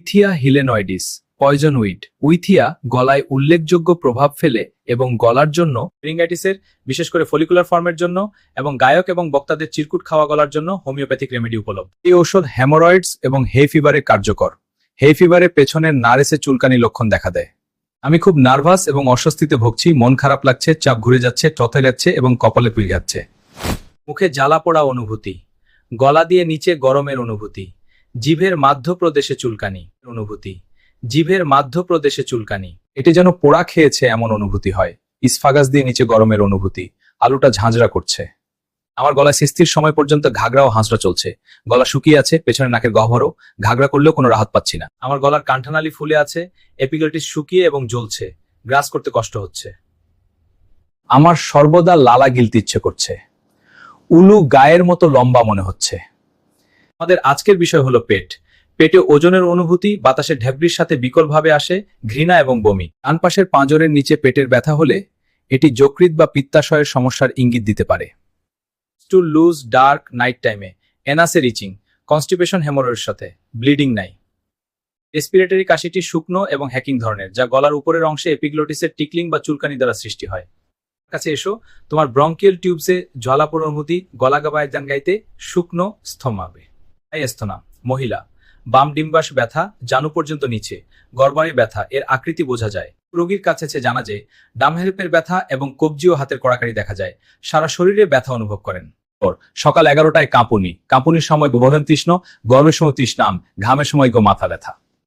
উইথিয়া হিলেনয়েডিস poison weed. উইথিয়া গলায় উল্লেখযোগ্য প্রভাব ফেলে এবং গলার জন্য, রিঙ্গাইটিসের বিশেষ করে ফলিকুলার ফর্মের জন্য এবং গায়ক এবং বক্তাদের চিরকুট খাওয়া গলার জন্য হোমিওপ্যাথিক রেমেডি উপলব্ধ। এই ঔষধ হেমোরয়েডস এবং হে ফিভারে কার্যকর। হে ফিভারে পেছনের নার্ভে চুলকানি লক্ষণ দেখা দেয়। আমি খুব নার্ভাস এবং অস্বস্তিতে ভুগছি, মন খারাপ লাগছে, চাপ ঘুরে যাচ্ছে, চথে যাচ্ছে এবং কপালে পিড়ে যাচ্ছে। মুখে জ্বালা পোড়া অনুভূতি, গলা দিয়ে নিচে গরমের অনুভূতি, জিভের মাধ্যপ্রদেশে চুলকানি অনুভূতি, জিভের মাধ্যপ্রদেশে চুলকানি, এটি যেন পোড়া খেয়েছে এমন অনুভূতি হয়। ইসফাগাস দিয়ে নিচে গরমের অনুভূতি, আলুটা ঝাঁঝরা করছে। আমার গলায় সিস্তির সময় পর্যন্ত ঘাগড়া ও হাঁসড়া চলছে। গলা শুকিয়ে আছে, পেছনে নাকের গহ্বরও, ঘাগড়া করলেও কোনো রাহত পাচ্ছি না। আমার গলার কাণ্ঠনালী ফুলে আছে, এপিগ্লটিস শুকিয়ে এবং জ্বলছে, গ্রাস করতে কষ্ট হচ্ছে। আমার সর্বদা লালা গিলতে ইচ্ছে করছে, উলু গায়ের মতো লম্বা মনে হচ্ছে। আমাদের আজকের বিষয় হলো পেট। পেটে ওজনের অনুভূতি বাতাসের ঢেবরির সাথে বিকলভাবে আসে, ঘৃণা এবং বমি। ডান পাশের পাঁজরের নিচে পেটের ব্যথা হলে এটি যকৃৎ বা পিত্তাশয়ের সমস্যার ইঙ্গিত দিতে পারে। টু লুজ ডার্ক নাইট টাইমে, এনাসের ইচিং, কনস্টিপেশন হেমোরয়েডের সাথে, ব্লিডিং নাই। রেসপিরেটরি কাশিটি শুকনো এবং হ্যাকিং ধরনের, যা গলার উপরের অংশে এপিগ্লটিসের টিকলিং বা চুলকানি দ্বারা সৃষ্টি হয়। কাছে এসো, তোমার ব্রঙ্কিয়াল টিউবসে জ্বালাপোড়া অনুভূতি, গলা গাবায় গাইতে শুকনো স্থমাবে। স্থনা, মহিলা, বাম ডিম্বাশ ব্যথা, জানু পর্যন্ত নিচে, গর্বাণী ব্যথা, এর আকৃতি বোঝা যায়। রোগীর কাছে জানা যায় ডাম হেল্পের ব্যথা এবং কবজি ও হাতের কড়াকাড়ি দেখা যায়। সারা শরীরে ব্যথা অনুভব করেন। সকাল 11টায় কাঁপুনি, কাঁপুনির সময় গোবধন তৃষ্ণ, গরমের সময় তৃষ্ণাম, ঘামের সময় মাথা ব্যথা।